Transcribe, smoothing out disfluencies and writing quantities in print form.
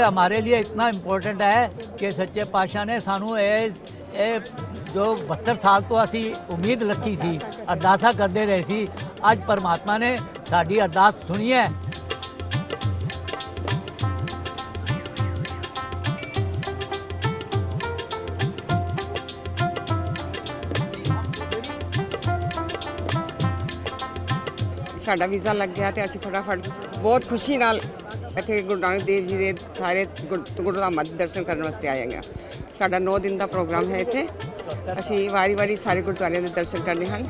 ये हमारे लिए इतना इम्पोर्टेंट है कि सच्चे पातशाह ने सानू जो 72 साल तो असी उम्मीद रखी सी, अरदासा करते रहे सी, अज परमात्मा ने साड़ी अरदास सुनी है। साडा वीज़ा लग गया तो असी फटाफट बहुत खुशी नाल इत्थे गुरु नानक देव जी के सारे गुरुधामां दे दर्शन करने वास्ते आए हैं। साडा 9 दिन का प्रोग्राम है इत्थे। असी वारी वारी सारे गुरुद्वारियां दे दर्शन करने हैं।